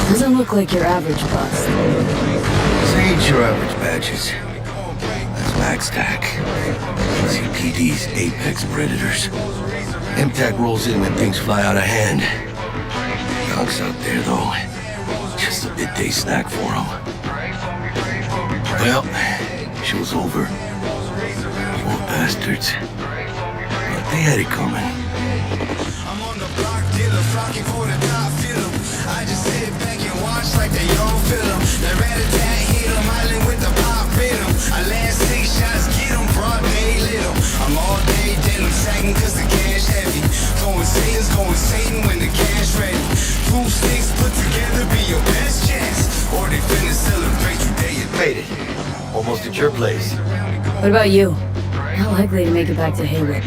Doesn't look like your average bust. This ain't your average badges. That's Max Tac. CPD's apex predators. MTAC rolls in when things fly out of hand. Yonk's out there, though. Just a midday snack for him. Well, show's over. Poor bastards. But they had it coming. I'm on the block, dealer, flocking for the top film. I just sit back and watch like they all film. They rat-a-tat, hit 'em, island with the pop rhythm. I land 6 shots, get 'em, broad day lit 'em. I'm all day denim, sagging cause the cash heavy. Going Satan when the cash ready. 2 sticks put together be your best chance. Or they finna celebrate you day and Made it. Almost at your place. What about you? Not likely to make it back to Haywood.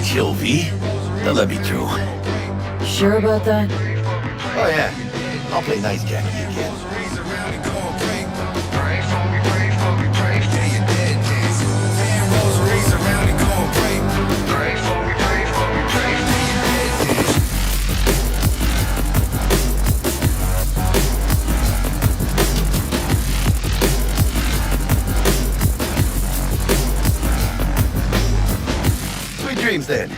QSV? They'll let me through. Sure about that? Oh yeah. I'll play nice jack with you again. Sweet dreams then.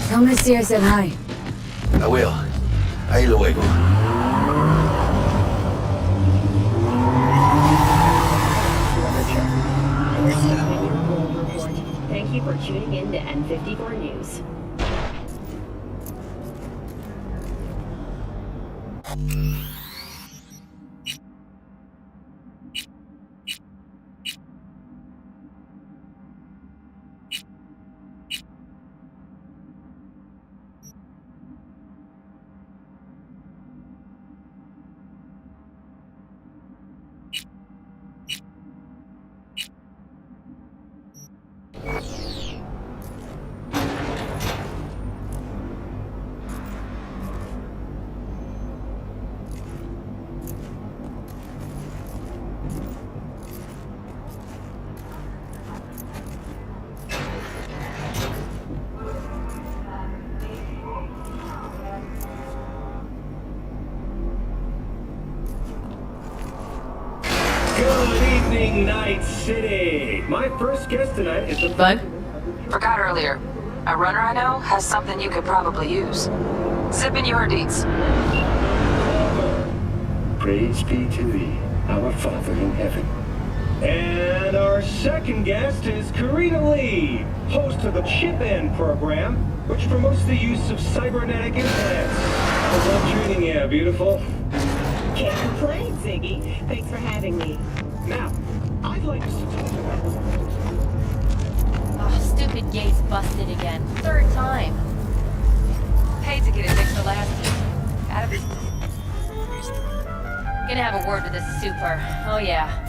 Tell Misty I said hi. I will. Ahí luego. Thank you for tuning in to N54 News. Good evening, Night City. My first guest tonight is the Bud? Forgot earlier. A runner I know has something you could probably use. Sipping your deeds. Praise be to thee, our Father in heaven. And our second guest is Karina Lee, host of the Chip In program, which promotes the use of cybernetic implants. How's that treating you, beautiful? Can't complain, Ziggy. Thanks for having me. Now, I'd like us to talk about... Oh, stupid gate's busted again. 3rd time. Paid to get it fixed the last time. Gotta be... Gonna have a word with this super. Oh yeah.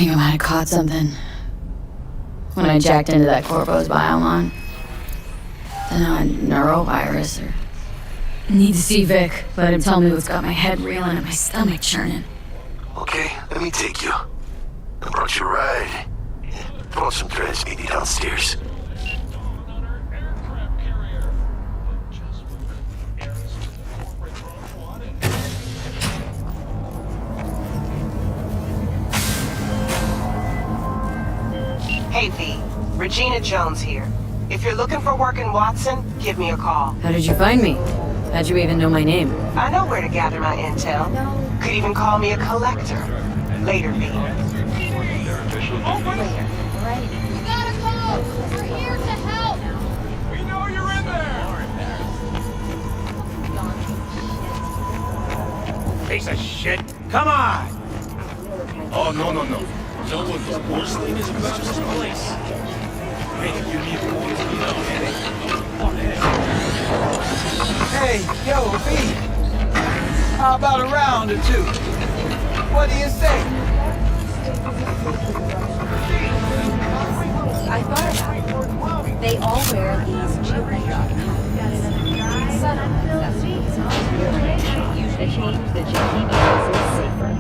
think I might have caught something. When I jacked into that Corpo's biomon. Don't know, a neurovirus or... Need to see Vic. Let him tell me what's got my head reeling and my stomach churning. Okay, let me take you. I brought you a ride. Brought some trash needy downstairs. Hey V, Regina Jones here. If you're looking for work in Watson, give me a call. How did you find me? How'd you even know my name? I know where to gather my intel. Could even call me a collector. Later, V. Later, right? You gotta go! We're here to help! We know you're in there! Piece of shit! Come on! Oh, no. No one was worse thing is about this place. Hey, you need boys, you know, Hey, yo, V. How about a round or two? What do you say? I thought about it. They all wear these jewelry jackets. To change the GP is safer.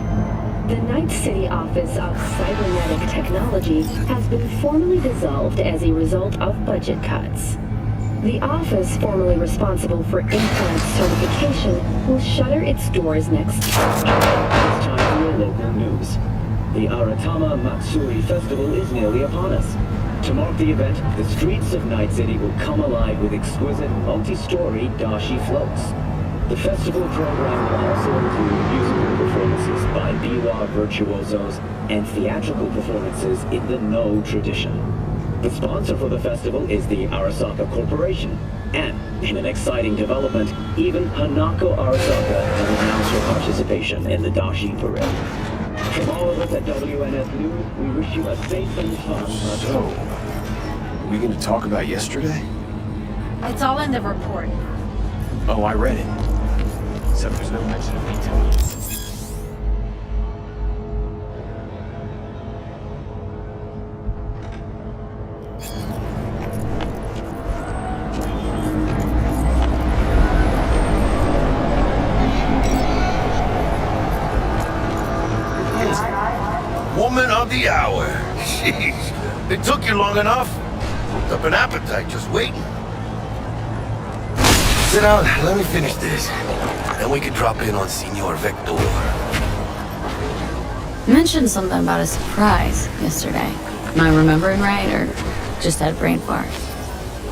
The Night City Office of Cybernetic Technology has been formally dissolved as a result of budget cuts. The office, formerly responsible for implant certification, will shutter its doors next year. It's time for your local news. The Aratama Matsuri Festival is nearly upon us. To mark the event, the streets of Night City will come alive with exquisite multi-story dashi floats. The festival program will also include musical performances by biwa virtuosos and theatrical performances in the No tradition. The sponsor for the festival is the Arasaka Corporation. And, in an exciting development, even Hanako Arasaka has announced her participation in the Dashi Parade. From all of us at WNS News, we wish you a safe and fun... So, are we going to talk about yesterday? It's all in the report. Oh, I read it. Except there's no mention of me telling you. Woman of the hour. Jeez, it took you long enough. Worked up an appetite just waiting. Sit down, let me finish this. Then we can drop in on Senor Vector. You mentioned something about a surprise yesterday. Am I remembering right, or just had a brain fart?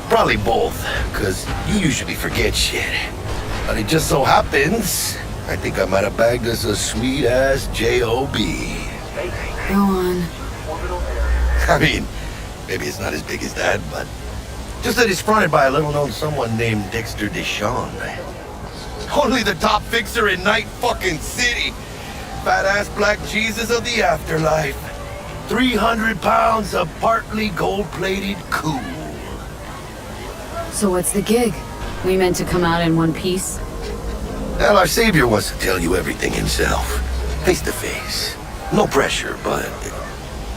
Probably both, because you usually forget shit. But it just so happens, I think I might have bagged us a sweet-ass J.O.B. Go on. I mean, maybe it's not as big as that, but just that it's fronted by a little-known someone named Dexter Deshawn. Only the top fixer in Night fucking City. Fat-ass black Jesus of the afterlife. 300 pounds of partly gold-plated cool. So what's the gig? We meant to come out in one piece? Well, our savior wants to tell you everything himself. Face to face. No pressure, but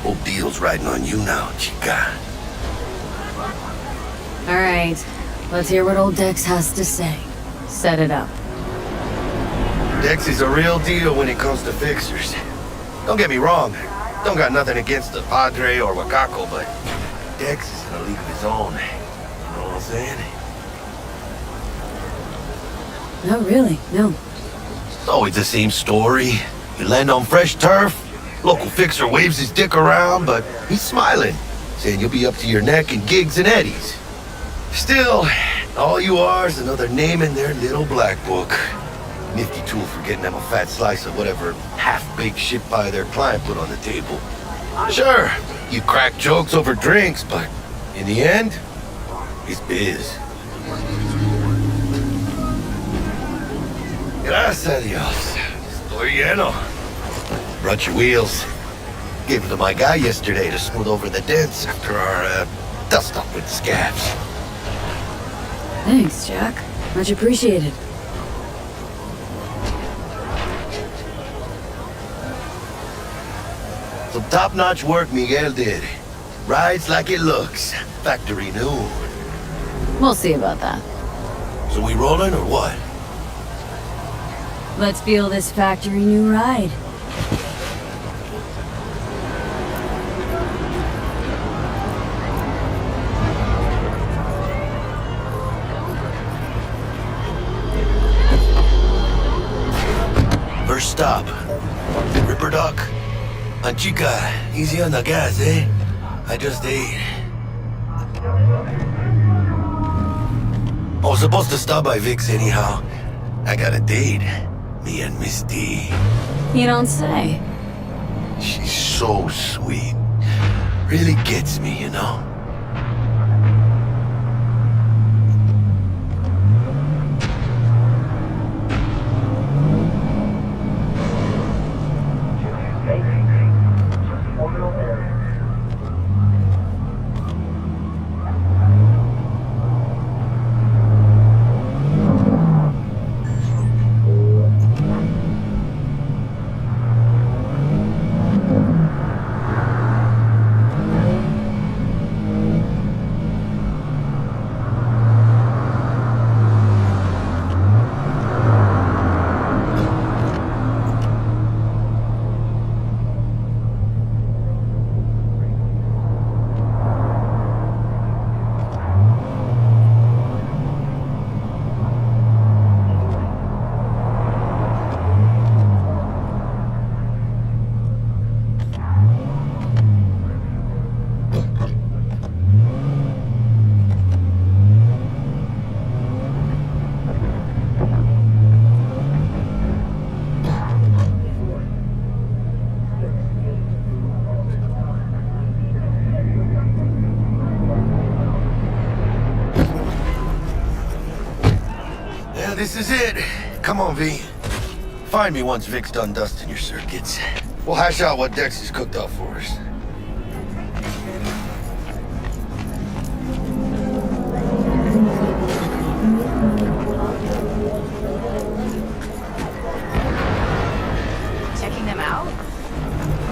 whole deal's riding on you now, chica. All right, let's hear what old Dex has to say. Set it up. Dex is a real deal when it comes to fixers. Don't get me wrong, don't got nothing against the Padre or Wakako, but Dex is in a league of his own. You know what I'm saying? No, really, no. It's always the same story. You land on fresh turf, local fixer waves his dick around, but he's smiling, saying you'll be up to your neck in gigs and eddies. Still, all you are is another name in their little black book. Nifty tool for getting them a fat slice of whatever half-baked shit pie their client put on the table. Sure, you crack jokes over drinks, but in the end, it's biz. Gracias a Dios. Estoy lleno. Brought your wheels. Gave them to my guy yesterday to smooth over the dents after our dust-up with the scabs. Thanks, Jack. Much appreciated. Some top-notch work Miguel did. Rides like it looks. Factory new. We'll see about that. So we rolling or what? Let's feel this factory new ride. First stop. Ripper Doc. Chica, easy on the gas, eh? I just ate. I was supposed to stop by Vic's anyhow. I got a date. Me and Miss D. You don't say. She's so sweet. Really gets me, you know? This is it. Come on, V. Find me once Vic's done dusting your circuits. We'll hash out what Dex has cooked up for us. Checking them out?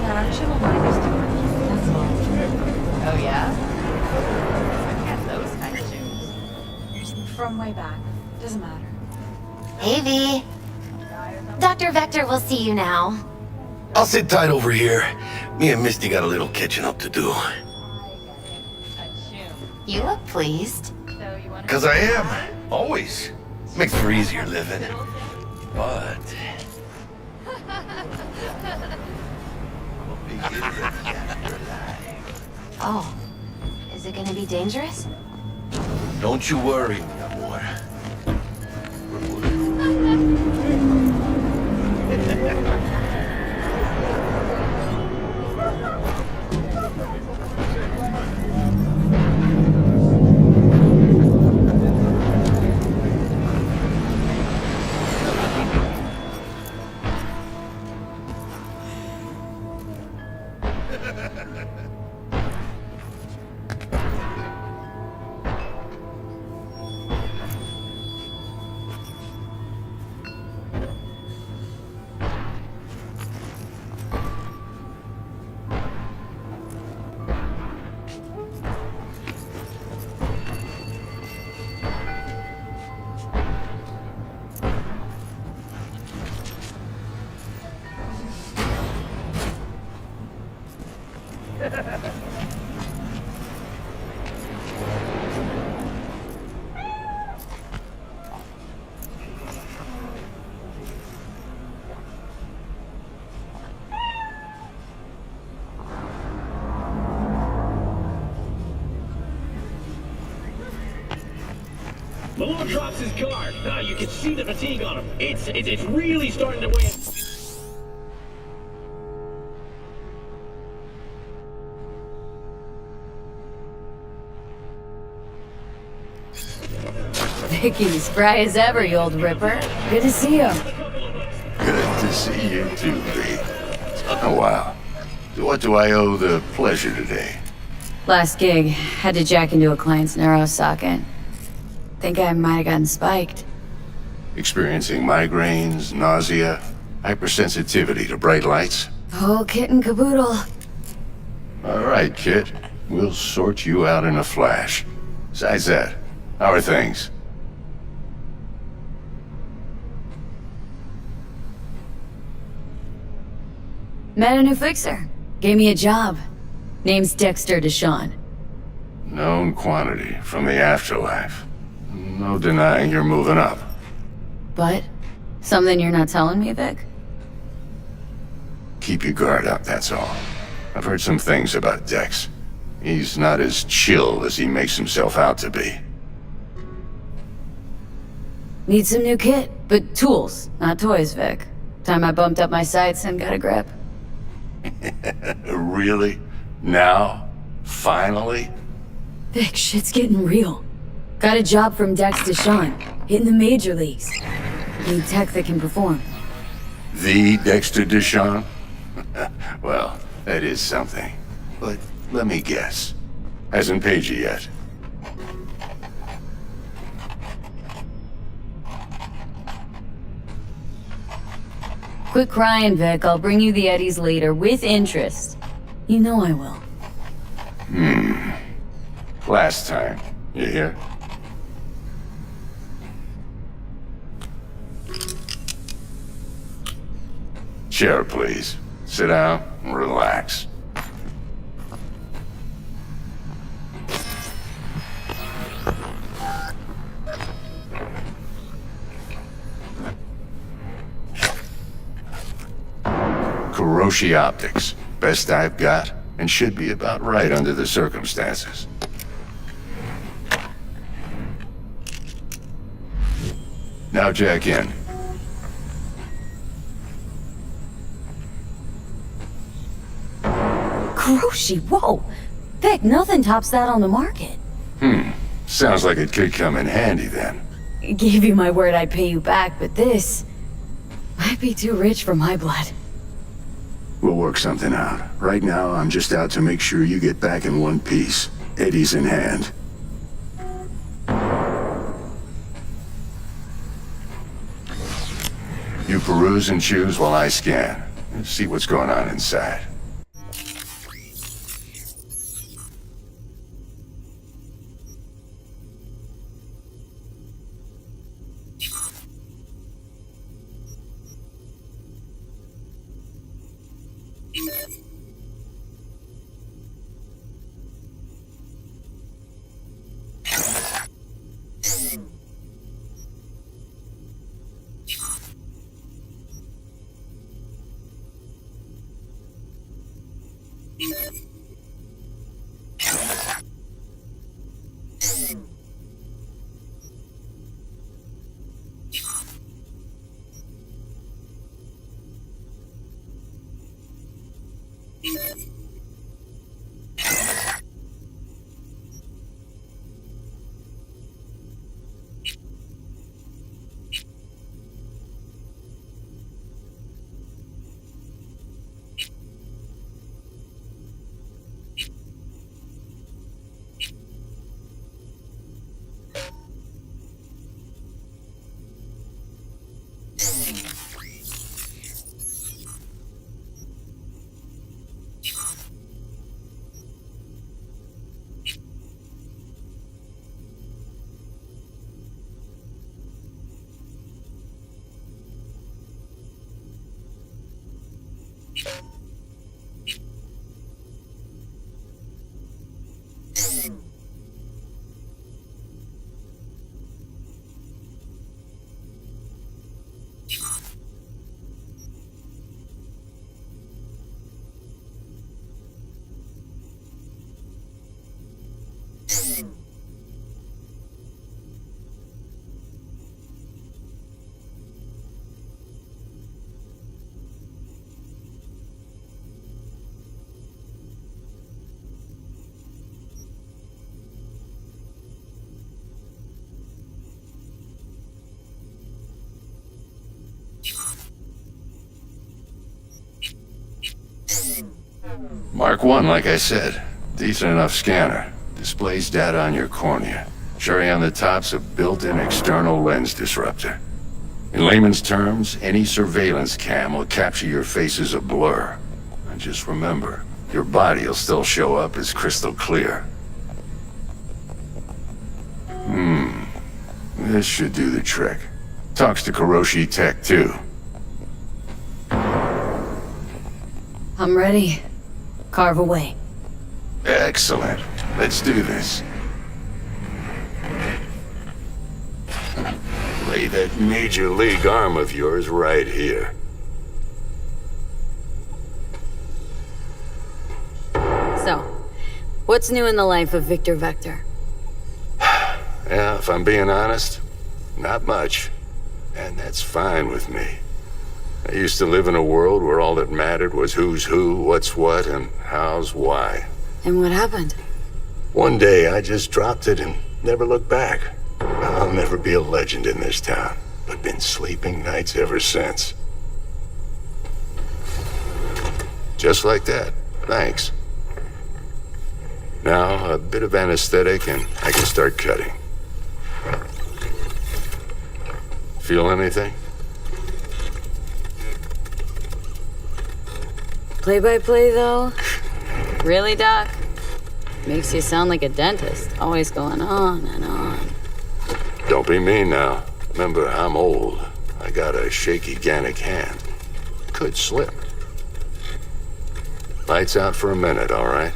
Nah, I shouldn't mind this too much. That's all. Oh, yeah? I have those kind of shoes. From way back. Doesn't matter. Hey, V. Dr. Vector will see you now. I'll sit tight over here. Me and Misty got a little catching up to do. You look pleased. 'Cause I am. Always. Makes for easier living. But... Oh. Is it gonna be dangerous? Don't you worry, mi amor. Malone drops his guard. You can see the fatigue on him. It's really starting to weigh. Vicky, spry as ever, you old ripper. Good to see you. Good to see you too, V. Oh, wow. So what do I owe the pleasure today? Last gig, had to jack into a client's neuro socket. Think I might have gotten spiked. Experiencing migraines, nausea, hypersensitivity to bright lights? Whole kit and caboodle. All right, kid. We'll sort you out in a flash. Besides that, how are things? Met a new fixer. Gave me a job. Name's Dexter Deshawn. Known quantity from the afterlife. No denying you're moving up. But? Something you're not telling me, Vic? Keep your guard up, that's all. I've heard some things about Dex. He's not as chill as he makes himself out to be. Need some new kit, but tools, not toys, Vic. Time I bumped up my sights and got a grip. Really? Now? Finally? Vic, shit's getting real. Got a job from Dex Deshawn, hitting the major leagues. Need tech that can perform. The Dexter Deshawn? Well, that is something. But let me guess. Hasn't paid you yet. Quit crying, Vic. I'll bring you the Eddies later, with interest. You know I will. Last time. You hear? Chair, please. Sit down and relax. Kuroshi Optics. Best I've got, and should be about right under the circumstances. Now jack in. Kuroshi, whoa! Vic, nothing tops that on the market. Sounds like it could come in handy then. Gave you my word I'd pay you back, but this might be too rich for my blood. We'll work something out. Right now, I'm just out to make sure you get back in one piece. Eddie's in hand. You peruse and choose while I scan. See what's going on inside. Mark 1, like I said. Decent enough scanner. Displays data on your cornea. Cherry on the top's a built-in external lens disruptor. In layman's terms, any surveillance cam will capture your face as a blur. And just remember, your body'll still show up as crystal clear. This should do the trick. Talks to Kuroshi Tech, too. I'm ready. Carve away. Excellent. Let's do this. Lay that major league arm of yours right here. So, what's new in the life of Victor Vector? Yeah, if I'm being honest, not much. And that's fine with me. I used to live in a world where all that mattered was who's who, what's what, and how's why. And what happened? One day I just dropped it and never looked back. I'll never be a legend in this town, but been sleeping nights ever since. Just like that. Thanks. Now, a bit of anesthetic and I can start cutting. Feel anything? Play-by-play, though? Really, Doc? Makes you sound like a dentist, always going on and on. Don't be mean now. Remember, I'm old. I got a shaky Gannic hand. Could slip. Lights out for a minute, all right?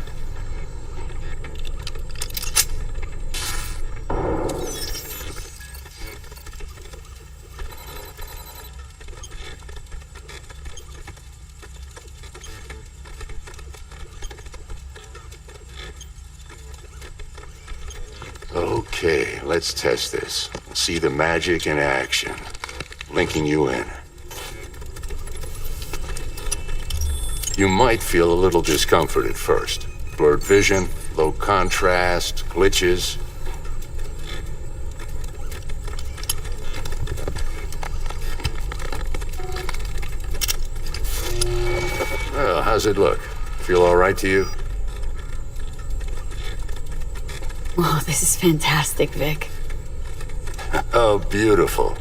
Okay, let's test this. See the magic in action. Linking you in. You might feel a little discomfort at first. Blurred vision, low contrast, glitches. Well, how's it look? Feel all right to you? Oh, this is fantastic, Vic. Oh, beautiful.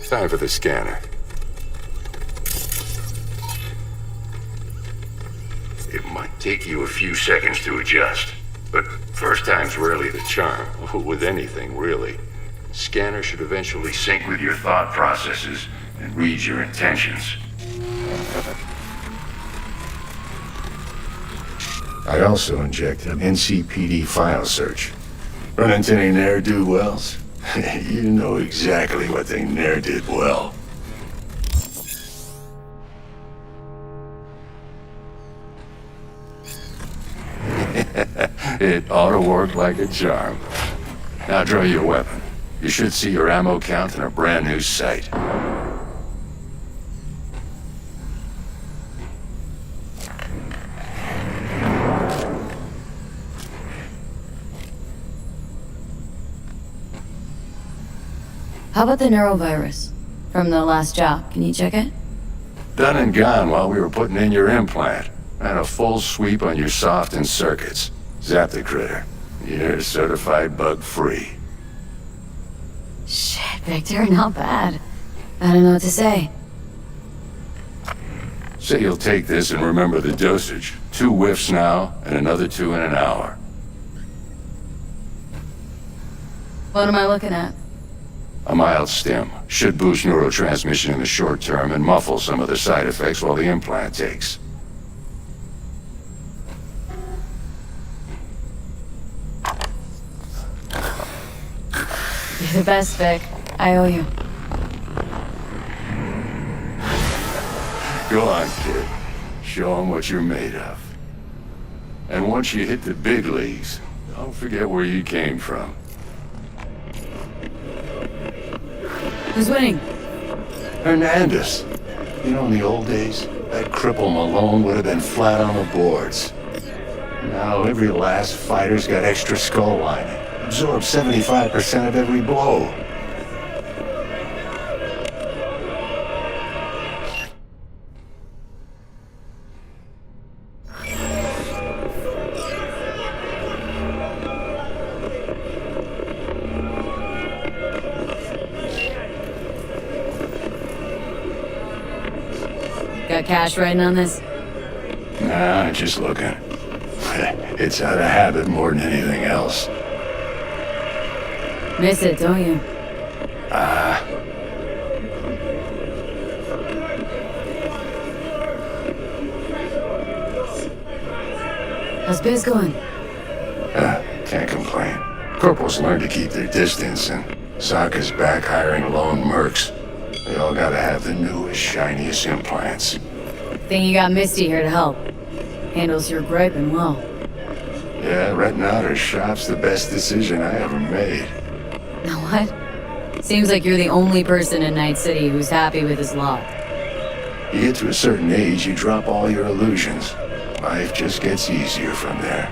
Time for the scanner. It might take you a few seconds to adjust, but first time's rarely the charm, with anything, really. Scanner should eventually sync with your thought processes and read your intentions. I also inject an NCPD file search. Run into any ne'er-do-wells? You know exactly what they ne'er did well. It ought to work like a charm. Now draw your weapon. You should see your ammo count in a brand new sight. How about the neurovirus from the last job? Can you check it? Done and gone while we were putting in your implant. Ran a full sweep on your soft and circuits. Zap the critter. You're certified bug-free. Shit, Victor, not bad. I don't know what to say. Say you'll take this and remember the dosage. 2 whiffs now, and another 2 in an hour. What am I looking at? A mild stim. Should boost neurotransmission in the short term and muffle some of the side effects while the implant takes. You're the best, Vic. I owe you. Go on, kid. Show them what you're made of. And once you hit the big leagues, don't forget where you came from. Who's winning? Hernandez. You know, in the old days, that cripple Malone would have been flat on the boards. Now every last fighter's got extra skull lining. Absorbs 75% of every blow. cash writing on this? Nah, just looking. It's out of habit more than anything else. Miss it, don't you? How's biz going? Can't complain. Corporals learn to keep their distance, and Sokka's back hiring lone mercs. They all gotta have the newest, shiniest implants. Think you got Misty here to help. Handles your griping well. Yeah, renting out her shop's the best decision I ever made. Now what? Seems like you're the only person in Night City who's happy with his lot. You get to a certain age, you drop all your illusions. Life just gets easier from there.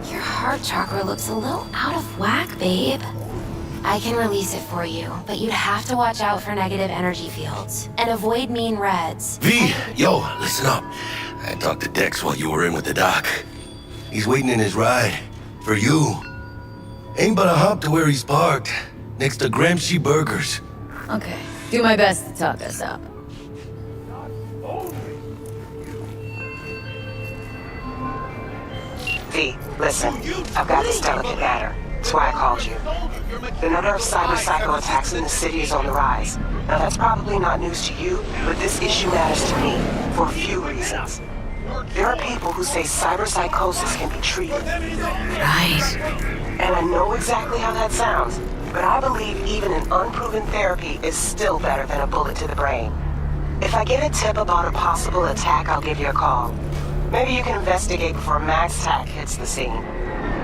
Your heart chakra looks a little out of whack, babe. I can release it for you, but you'd have to watch out for negative energy fields and avoid mean reds. V, yo, listen up. I talked to Dex while you were in with the doc. He's waiting in his ride. For you. Ain't but a hop to where he's parked. Next to Gramsci Burgers. Okay. Do my best to talk us up. V, listen. I've got this delicate matter. That's why I called you. The number of cyber-psycho attacks in the city is on the rise. Now that's probably not news to you, but this issue matters to me for a few reasons. There are people who say cyber-psychosis can be treated. Right. And I know exactly how that sounds, but I believe even an unproven therapy is still better than a bullet to the brain. If I get a tip about a possible attack, I'll give you a call. Maybe you can investigate before MaxTac hits the scene.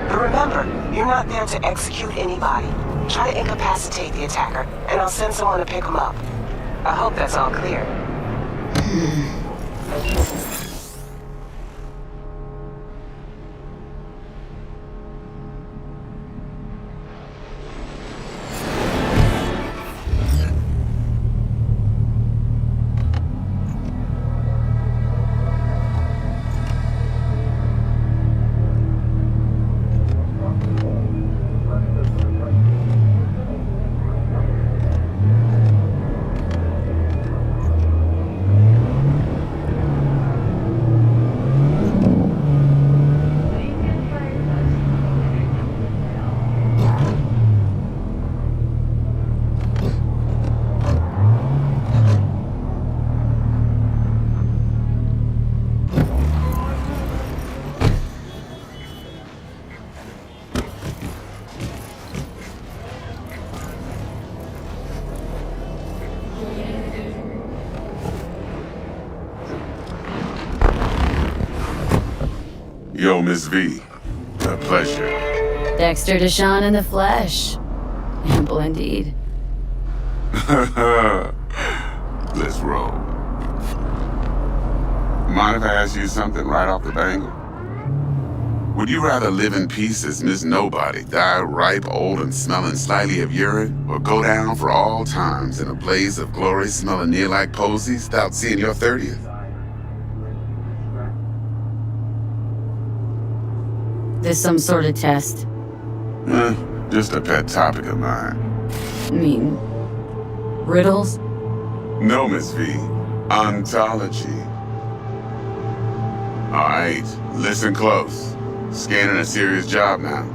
But remember, you're not there to execute anybody. Try to incapacitate the attacker, and I'll send someone to pick him up. I hope that's all clear. Yo, Miss V. A pleasure. Dexter Deshawn in the flesh. Ample indeed. Let's roll. Mind if I ask you something right off the bangle? Would you rather live in peace as Miss Nobody, die ripe, old, and smelling slightly of urine, or go down for all times in a blaze of glory smelling near like posies without seeing your 30th? This some sort of test? Just a pet topic of mine. I mean, riddles? No, Miss V. Ontology. Alright, listen close. Scanning a serious job now.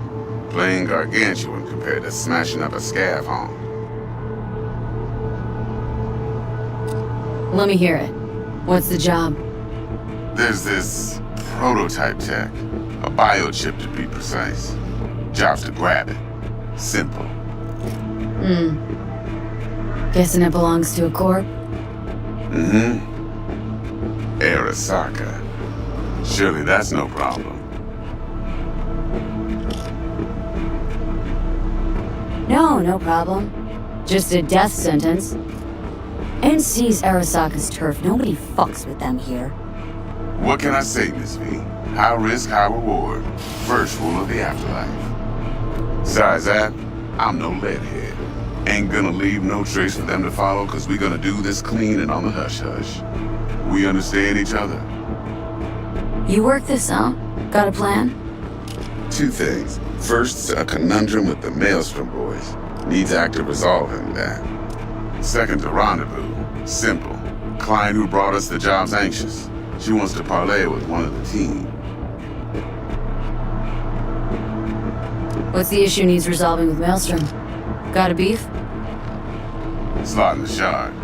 Playing gargantuan compared to smashing up a scav home. Let me hear it. What's the job? There's this prototype tech. A biochip to be precise. Job's to grab it. Simple. Guessing it belongs to a corp? Arasaka. Surely that's no problem. No problem. Just a death sentence. NC's Arasaka's turf. Nobody fucks with them here. What can I say, Miss V? High risk, high reward. First rule of the afterlife. Besides that, I'm no leadhead. Ain't gonna leave no trace for them to follow, cause we gonna do this clean and on the hush-hush. We understand each other. You work this out? Got a plan? Two things. First, a conundrum with the Maelstrom boys. Needs active resolving that. Second, a rendezvous. Simple. Client who brought us the job's anxious. She wants to parlay with one of the team. What's the issue needs resolving with Maelstrom? Got a beef? Slot in the shard.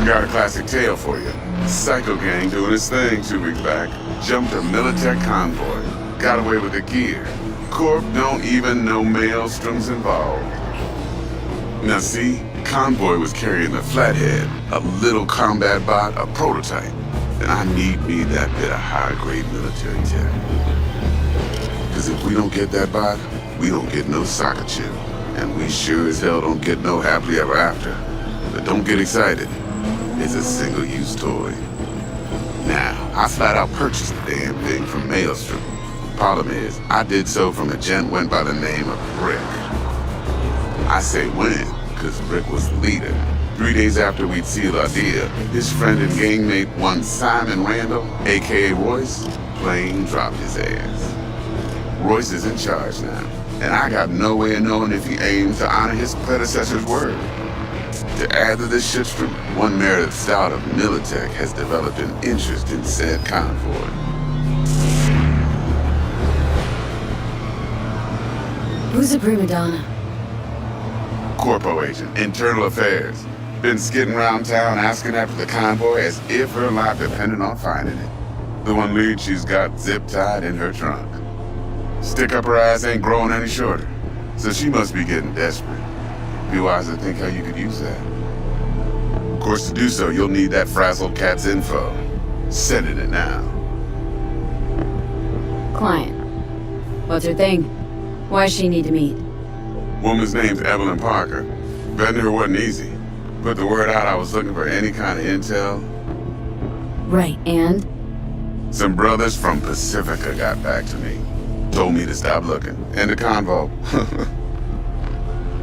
Got a classic tale for you. Psycho gang doing its thing 2 weeks back. Jumped a Militech convoy. Got away with the gear. Corp don't even know Maelstrom's involved. Now see, convoy was carrying the Flathead, a little combat bot, a prototype. And I need me that bit of high-grade military tech. Cause if we don't get that bot, we don't get no soccer chip. And we sure as hell don't get no happily ever after. But don't get excited. It's a single-use toy. Now, I flat out purchased the damn thing from Maelstrom. Problem is, I did so from a gent went by the name of Rick. I say when, cause Rick was the leader. 3 days after we'd sealed our deal, his friend and gangmate, one Simon Randall, aka Royce, plain dropped his ass. Royce is in charge now, and I got no way of knowing if he aims to honor his predecessor's word. To add to this shitstorm, one Meredith Stout of Militech has developed an interest in said convoy. Who's the prima donna? Corpo agent, internal affairs. Been skidding around town asking after the convoy as if her life depended on finding it. The one lead she's got zip-tied in her trunk. Stick up her ass ain't growing any shorter, so she must be getting desperate. Be wise to think how you could use that. Of course, to do so, you'll need that frazzled cat's info. Sending it now. Client. What's her thing? Why does she need to meet? Woman's name's Evelyn Parker. Vetting her wasn't easy. Put the word out I was looking for any kind of intel. Right, and? Some brothers from Pacifica got back to me. Told me to stop looking. And the convo.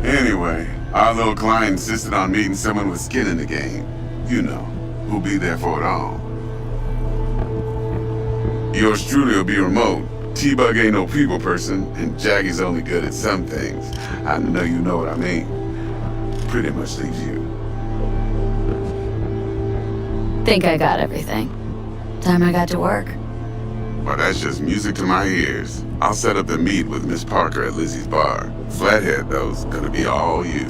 Anyway, our little client insisted on meeting someone with skin in the game. You know, who'll be there for it all. Yours truly will be remote. T-Bug ain't no people person, and Jaggy's only good at some things. I know you know what I mean. Pretty much leaves you. Think I got everything. Time I got to work. Well, that's just music to my ears. I'll set up the meet with Miss Parker at Lizzie's bar. Flathead, though's gonna be all you.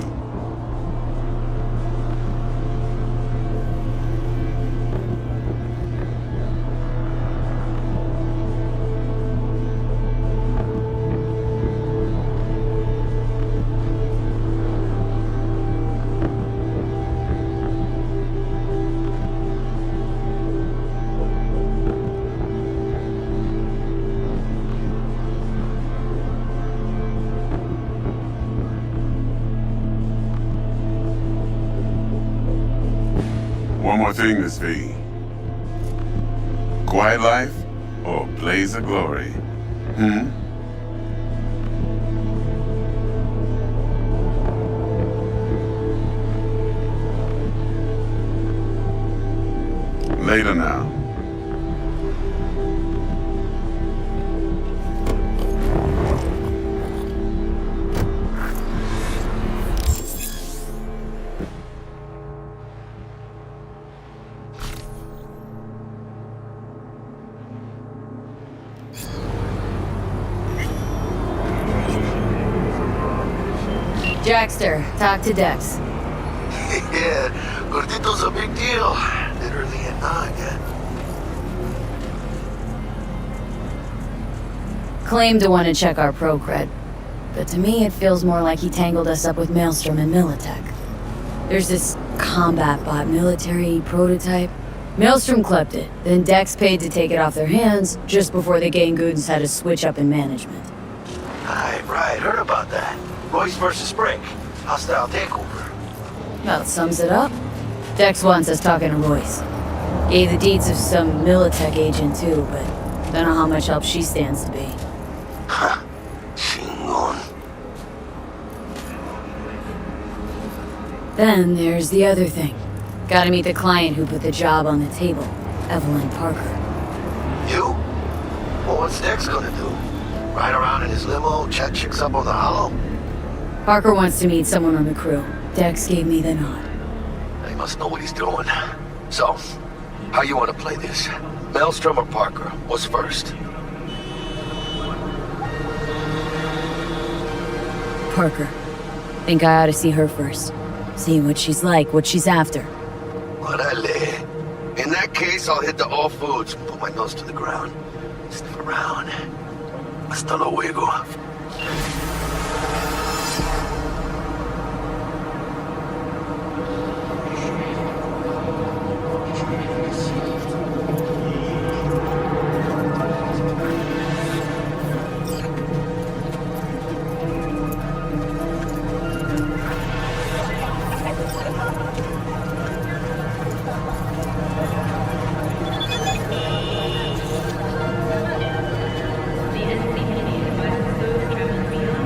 One more thing, Miss V. Quiet life or blaze of glory? Later now. Jackster, talk to Dex. Yeah, Gordito's a big deal. Literally a naga. Claimed to want to check our pro cred, but to me it feels more like he tangled us up with Maelstrom and Militech. There's this combat bot military prototype. Maelstrom clept it, then Dex paid to take it off their hands just before the Gangoons had a switch up in management. Right, heard about that. Royce versus Brick. Hostile takeover. About sums it up. Dex wants us talking to Royce. Gave the deeds of some Militech agent too, but don't know how much help she stands to be. Ha. Chingon. Then there's the other thing. Gotta meet the client who put the job on the table, Evelyn Parker. You? Well, what's Dex gonna do? Ride around in his limo, chat chicks up on the hollow? Parker wants to meet someone on the crew. Dex gave me the nod. He must know what he's doing. So, how you want to play this? Maelstrom or Parker? What's first? Parker. Think I ought to see her first. See what she's like, what she's after. Orale. In that case, I'll hit the all foods and put my nose to the ground. Sniff around. Hasta luego. The NCPD advises those traveling beyond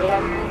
Reactor